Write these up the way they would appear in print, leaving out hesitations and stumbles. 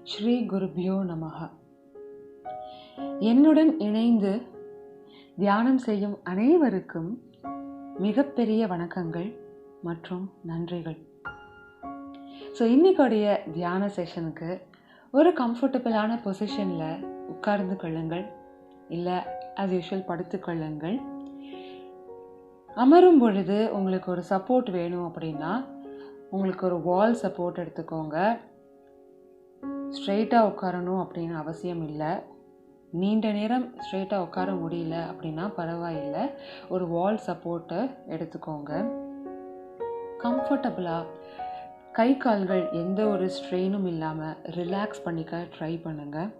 ஸ்ரீ குருபியோ நமஹ. என்னுடன் இணைந்து தியானம் செய்யும் அனைவருக்கும் மிகப்பெரிய வணக்கங்கள் மற்றும் நன்றிகள். ஸோ இன்னைக்குடைய தியான செஷனுக்கு ஒரு கம்ஃபர்டபுளான பொசிஷனில் உட்கார்ந்து கொள்ளுங்கள், இல்லை ஆஸ் யூஷுவல் படுத்து கொள்ளுங்கள். அமரும் பொழுது உங்களுக்கு ஒரு சப்போர்ட் வேணும் அப்படின்னா உங்களுக்கு ஒரு வால் சப்போர்ட் எடுத்துக்கோங்க. ஸ்ட்ரெயிட்டாக உட்காரணும் அப்படின்னு அவசியம் இல்லை. நீண்ட நேரம் ஸ்ட்ரெயிட்டாக உட்கார முடியல அப்படின்னா பரவாயில்லை, ஒரு வால் சப்போர்ட்டை எடுத்துக்கோங்க. கம்ஃபர்டபுளாக கை கால்கள் எந்த ஒரு ஸ்ட்ரெயினும் இல்லாமல் ரிலாக்ஸ் பண்ணிக்க ட்ரை பண்ணுங்கள்.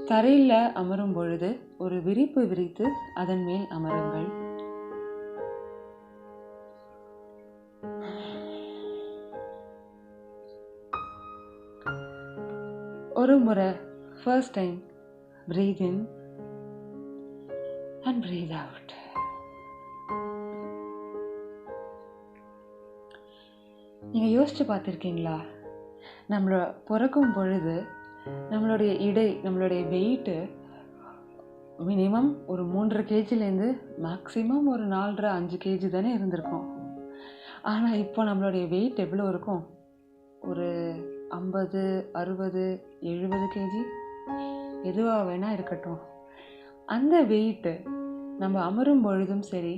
தரையில் அமரும் பொழுது ஒரு விரிப்பு விரித்து அதன் மேல் அமருங்கள். ஒரு முறை first time breathe in and breathe out. நீங்கள் யோசிச்சு பார்த்துருக்கீங்களா, நம்மளை பிறக்கும் பொழுது நம்மளுடைய இடை, நம்மளுடைய வெயிட்டு மினிமம் ஒரு 3.5 kgலேருந்து மேக்ஸிமம் ஒரு 4.5 kg தானே இருந்திருக்கும். ஆனால் இப்போ நம்மளுடைய வெயிட் எவ்வளோ இருக்கும்? ஒரு 50, 60, 70 kg எதுவாக வேணால் இருக்கட்டும். அந்த வெயிட்டு நம்ம அமரும் பொழுதும் சரி,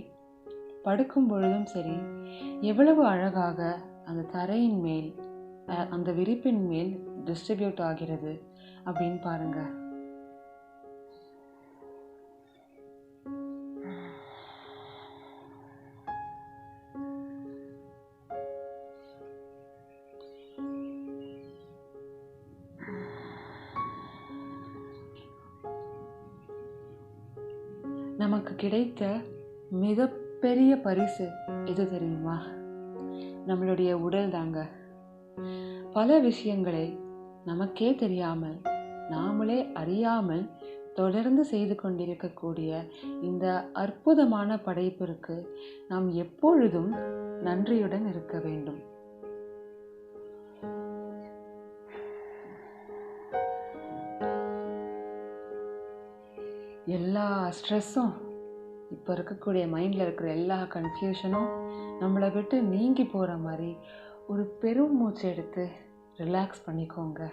படுக்கும் பொழுதும் சரி, எவ்வளவு அழகாக அந்த தரையின் மேல், அந்த விரிப்பின் மேல் டிஸ்ட்ரிபியூட் ஆகிறது அப்படின்னு பாருங்க. நமக்கு கிடைத்த மிகப்பெரிய பரிசு எது தெரியுமா? நம்மளுடைய உடல் தாங்க. பல விஷயங்களை நமக்கே தெரியாமல், நாமளே அறியாமல் தொடர்ந்து செய்து கொண்டிருக்கக்கூடிய இந்த அற்புதமான படைப்பிற்கு நாம் எப்பொழுதும் நன்றியுடன் இருக்க வேண்டும். எல்லா ஸ்ட்ரெஸ்ஸும், இப்போ இருக்கக்கூடிய மைண்டில் இருக்கிற எல்லா கன்ஃபியூஷனும் நம்மளை விட்டு நீங்கி போகிற மாதிரி ஒரு பெரும் மூச்சு எடுத்து ரிலாக்ஸ் பண்ணிக்கோங்க.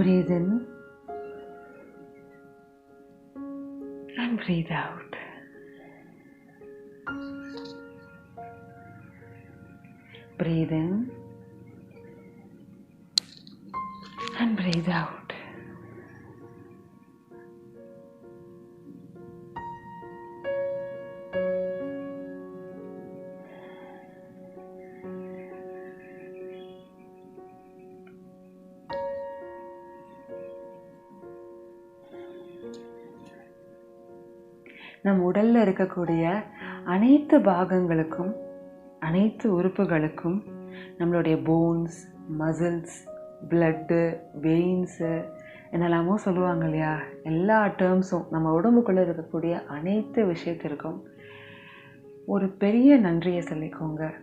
Breathe in and breathe out. Breathe in and breathe out. நம் உடலில் இருக்கக்கூடிய அனைத்து பாகங்களுக்கும், அனைத்து உறுப்புகளுக்கும், நம்மளுடைய போன்ஸ், மசில்ஸ், பிளட்டு, வெயின்ஸு என்னெல்லாமோ சொல்லுவாங்க இல்லையா, எல்லா டேர்ம்ஸும் நம்ம உடம்புக்குள்ளே இருக்கக்கூடிய அனைத்து விஷயத்திற்கும் ஒரு பெரிய நன்றியை சொல்லிக்கோங்க.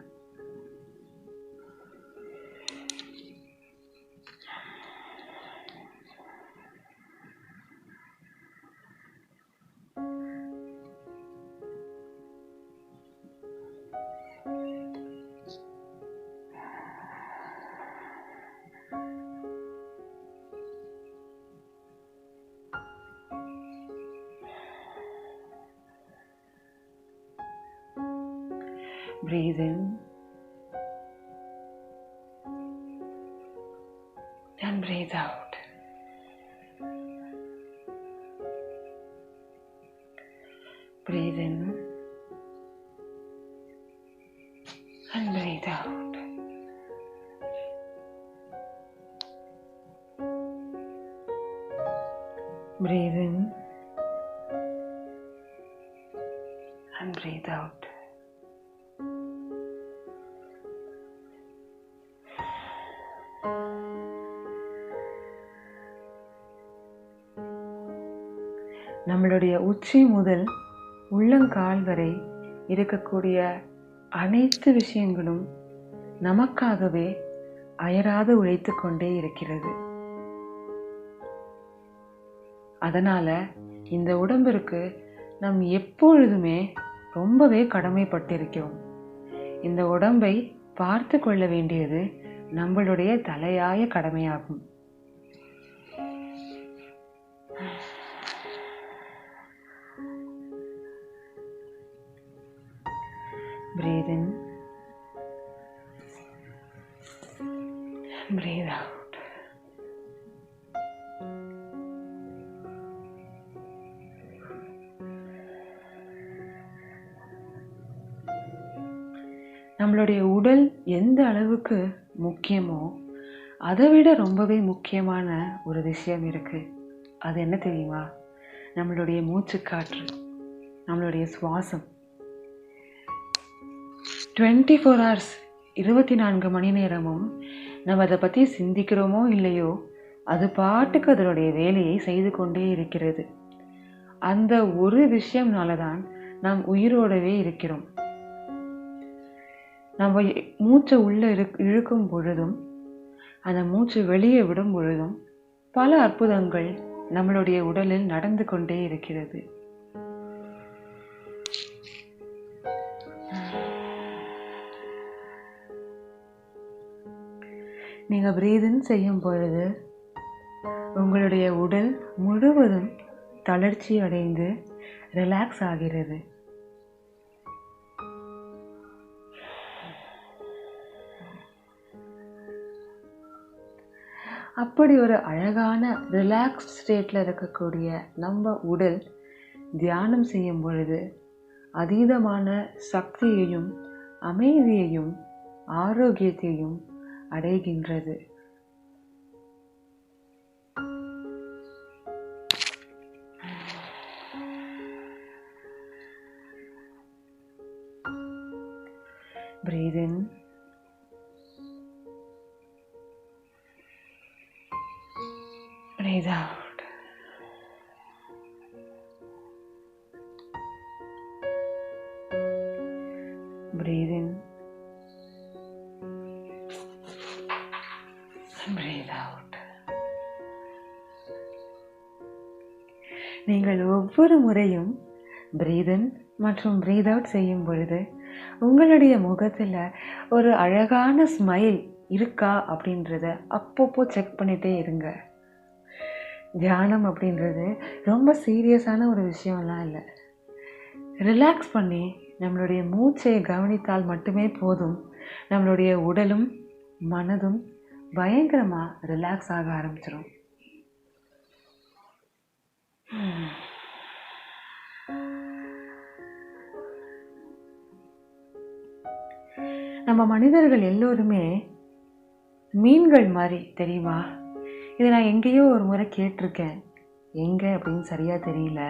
Breathe in and breathe out. Breathe in and breathe out. Breathe in and breathe out. நம்மளுடைய உச்சி முதல் உள்ளங்கால் வரை இருக்கக்கூடிய அனைத்து விஷயங்களும் நமக்காகவே அயராது உழைத்து கொண்டே இருக்கிறது. அதனால இந்த உடம்பிற்கு நாம் எப்பொழுதுமே ரொம்பவே கடமைப்பட்டிருக்கிறோம். இந்த உடம்பை பார்த்து கொள்ள வேண்டியது நம்மளுடைய தலையாய கடமையாகும். Breathe in, breathe out. நம்மளுடைய உடல் எந்த அளவுக்கு முக்கியமோ அதை விட ரொம்பவே முக்கியமான ஒரு விஷயம் இருக்கு. அது என்ன தெரியுமா? நம்மளுடைய மூச்சு காற்று, நம்மளுடைய சுவாசம். 24 hours 24 மணி நேரமும் நம்ம அதை பற்றி சிந்திக்கிறோமோ இல்லையோ, அது பாட்டுக்கு அதனுடைய வேலையை செய்து கொண்டே இருக்கிறது. அந்த ஒரு விஷயம்னால தான் நாம் உயிரோடவே இருக்கிறோம். நம்ம மூச்சை உள்ளே இழுக்கும் பொழுதும் அந்த மூச்சு வெளியே விடும் பொழுதும் பல அற்புதங்கள் நம்மளுடைய உடலில் நடந்து கொண்டே இருக்கிறது. நீங்கள் பிரீத் இன் செய்யும் பொழுது உங்களுடைய உடல் முழுவதும் தளர்ச்சி அடைந்து ரிலாக்ஸ் ஆகிறது. அப்படி ஒரு அழகான ரிலாக்ஸ் ஸ்டேட்டில் இருக்கக்கூடிய நம்ம உடல் தியானம் செய்யும் பொழுது அதீதமான சக்தியையும் அமைதியையும் ஆரோக்கியத்தையும் அடைகின்றது. Breathe in. Breathe out. Breathe in. Breathe out. நீங்கள் ஒவ்வொரு முறையும் breathe in மற்றும் breathe out செய்யும் பொழுது உங்களுடைய முகத்தில் ஒரு அழகான ஸ்மைல் இருக்கா அப்படின்றத அப்பப்போ செக் பண்ணிகிட்டே இருங்க. தியானம் அப்படின்றது ரொம்ப சீரியஸான ஒரு விஷயம்லாம் இல்லை. ரிலாக்ஸ் பண்ணி நம்மளுடைய மூச்சை கவனித்தால் மட்டுமே போதும். நம்மளுடைய உடலும் மனதும் பயங்கரமாக ரிலாக்ஸ் ஆக ஆரம்பிச்சிடும். நம்ம மனிதர்கள் எல்லோருமே மீன்கள் மாதிரி, தெரியுமா? இதை நான் எங்கேயோ ஒரு முறை கேட்டிருக்கேன். எங்கே அப்படின்னு சரியாக தெரியல.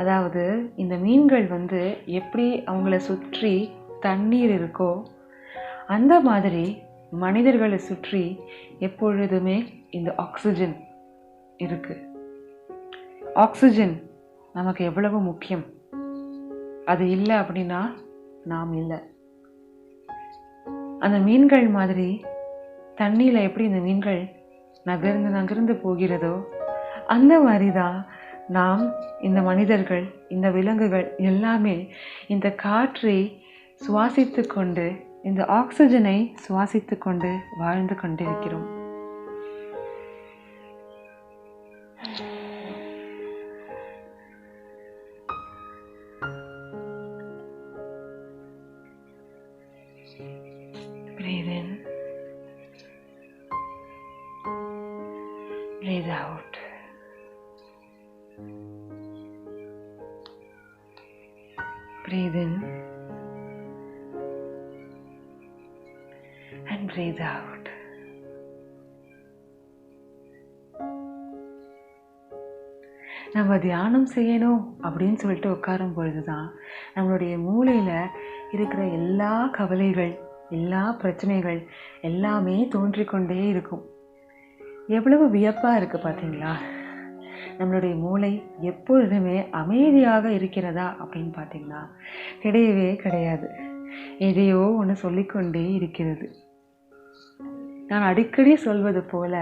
அதாவது இந்த மீன்கள் எப்படி அவங்கள சுற்றி தண்ணீர் இருக்கோ அந்த மாதிரி மனிதர்களை சுற்றி எப்பொழுதுமே இந்த ஆக்சிஜன் இருக்கு. ஆக்சிஜன் நமக்கு எவ்வளவு முக்கியம். அது இல்லை அப்படின்னா நாம் இல்லை. அந்த மீன்கள் மாதிரி தண்ணியில் எப்படி இந்த மீன்கள் நகர்ந்து போகிறதோ அந்த மாதிரி தான் நாம், இந்த மனிதர்கள், இந்த விலங்குகள் எல்லாமே இந்த காற்றை சுவாசித்து கொண்டு, இந்த ஆக்சிஜனை சுவாசித்து கொண்டு வாழ்ந்து கொண்டிருக்கிறோம். Breathe in. Breathe out. Breathe in and breathe out. நம்ம தியானம் செய்யணும் அப்படின்னு சொல்லிட்டு உட்காரும் பொழுது தான் நம்மளுடைய மூளையில் இருக்கிற எல்லா கவலைகள், எல்லா பிரச்சனைகள் எல்லாமே தோன்றிக்கொண்டே இருக்கும். எவ்வளவு வியப்பாக இருக்குது பார்த்தீங்களா? நம்மளுடைய மூளை எப்பொழுதுமே அமைதியாக இருக்கிறதா அப்படின்னு பார்த்தீங்கன்னா கிடையவே கிடையாது. எதையோ ஒன்று சொல்லிக்கொண்டே இருக்கிறது. நான் அடிக்கடி சொல்வது போல,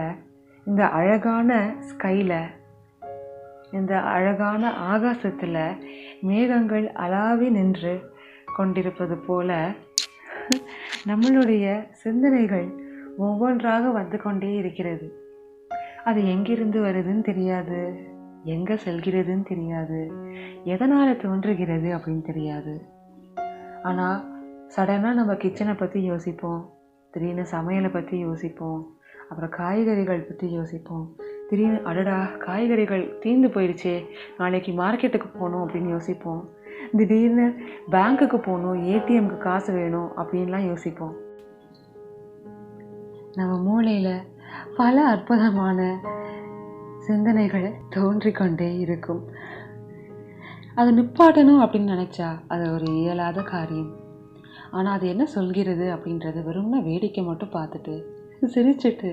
இந்த அழகான ஸ்கையில், இந்த அழகான ஆகாசத்தில் மேகங்கள் அளாவி நின்று கொண்டிருப்பது போல நம்மளுடைய சிந்தனைகள் ஒவ்வொன்றாக வந்து கொண்டே இருக்கிறது. அது எங்கிருந்து வருதுன்னு தெரியாது, எங்கே செல்கிறதுன்னு தெரியாது, எதனால் தோன்றுகிறது அப்படின்னு தெரியாது. ஆனால் சடனாக நம்ம கிச்சனை பற்றி யோசிப்போம், திடீர்னு சமையலை பற்றி யோசிப்போம், அப்புறம் காய்கறிகள் பற்றி யோசிப்போம். திடீர்னு அடடா காய்கறிகள் தீர்ந்து போயிடுச்சே, நாளைக்கு மார்க்கெட்டுக்கு போகணும் அப்படின்னு யோசிப்போம். திடீர்னு பேங்க்குக்கு போகணும், ஏடிஎம்க்கு காசு வேணும் அப்படின்லாம் யோசிப்போம். நம்ம மூளையில் பல அற்புதமான சிந்தனைகள் தோன்றிக்கொண்டே இருக்கும். அதை நிப்பாட்டணும் அப்படின்னு நினச்சா அது ஒரு இயலாத காரியம். ஆனால் அது என்ன சொல்கிறது அப்படின்றத வெறும்னா வேடிக்கை மட்டும் பார்த்துட்டு சிரிச்சுட்டு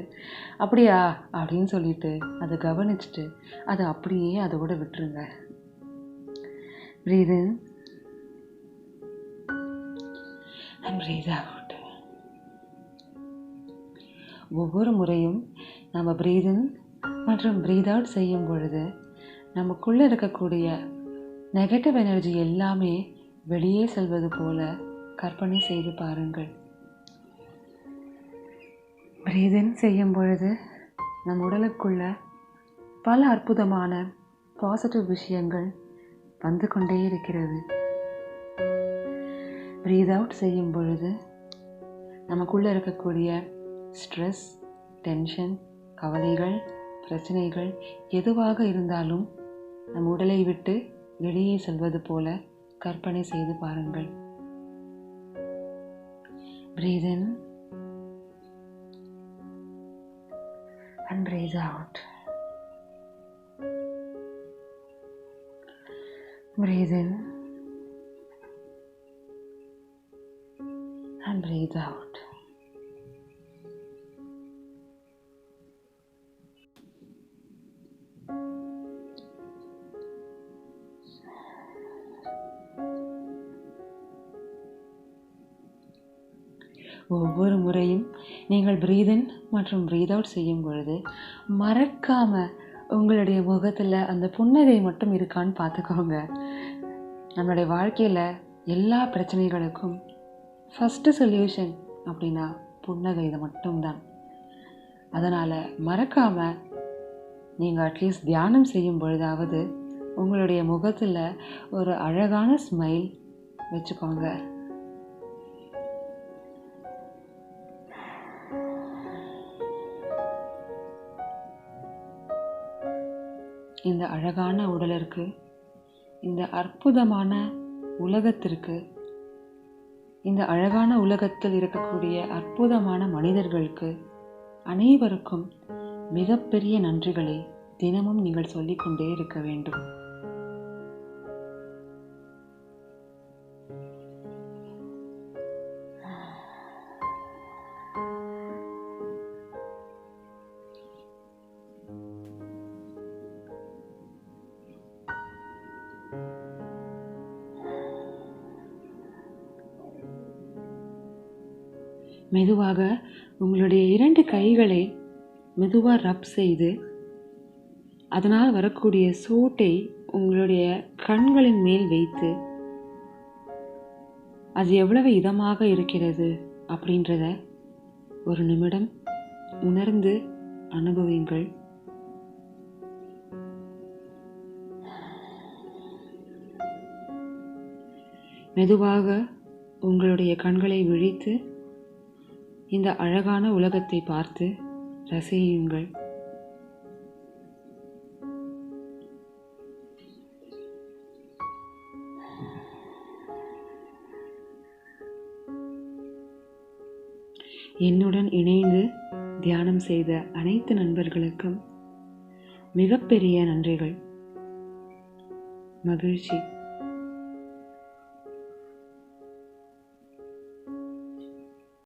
அப்படியா அப்படின்னு சொல்லிட்டு அதை கவனிச்சுட்டு அதை அப்படியே அதோட விட்டுருங்க. Breathe in and breathe out. ஒவ்வொரு முறையும் நம்ம breathe in மற்றும் breathe out செய்யும் பொழுது நமக்குள்ளே இருக்கக்கூடிய நெகட்டிவ் எனர்ஜி எல்லாமே வெளியே செல்வது போல கற்பனை செய்து பாருங்கள். breathe in செய்யும் பொழுது நம் உடலுக்குள்ள பல அற்புதமான பாசிட்டிவ் விஷயங்கள் வந்து கொண்டே இருக்கிறது. breathe out செய்யும் பொழுது நமக்குள்ளே இருக்கக்கூடிய ஸ்ட்ரெஸ், டென்ஷன், கவலைகள், பிரச்சனைகள் எதுவாக இருந்தாலும் நம் உடலை விட்டு வெளியே செல்வது போல கற்பனை செய்து பாருங்கள். breathe in and breathe out. breathe in and breathe out. ஒவ்வொரு முறையும் நீங்கள் breathe in மற்றும் breathe out செய்யும் பொழுது மறக்காமல் உங்களுடைய முகத்தில் அந்த புன்னகை மட்டும் இருக்கான்னு பார்த்துக்கோங்க. நம்மளுடைய வாழ்க்கையில் எல்லா பிரச்சனைகளுக்கும் ஃபஸ்ட்டு சொல்யூஷன் அப்படின்னா புன்னகை இது மட்டும்தான். அதனால் மறக்காமல் நீங்கள் அட்லீஸ்ட் தியானம் செய்யும் பொழுதாவது உங்களுடைய முகத்தில் ஒரு அழகான ஸ்மைல் வச்சுக்கோங்க. இந்த அழகான உடலிற்கு, இந்த அற்புதமான உலகத்திற்கு, இந்த அழகான உலகத்தில் இருக்கக்கூடிய அற்புதமான மனிதர்களுக்கு அனைவருக்கும் மிகப்பெரிய நன்றிகளை தினமும் நீங்கள் சொல்லிக்கொண்டே இருக்க வேண்டும். மெதுவாக உங்களுடைய 2 கைகளை மெதுவாக ரப் செய்து அதனால் வரக்கூடிய சூட்டை உங்களுடைய கண்களின் மேல் வைத்து அது எவ்வளவு இதமாக இருக்கிறது அப்படின்றத ஒரு நிமிடம் உணர்ந்து அனுபவியுங்கள். மெதுவாக உங்களுடைய கண்களை விழித்து இந்த அழகான உலகத்தை பார்த்து ரசியுங்கள். என்னுடன் இணைந்து தியானம் செய்த அனைத்து நண்பர்களுக்கும் மிகப்பெரிய நன்றிகள். மகிழ்ச்சி.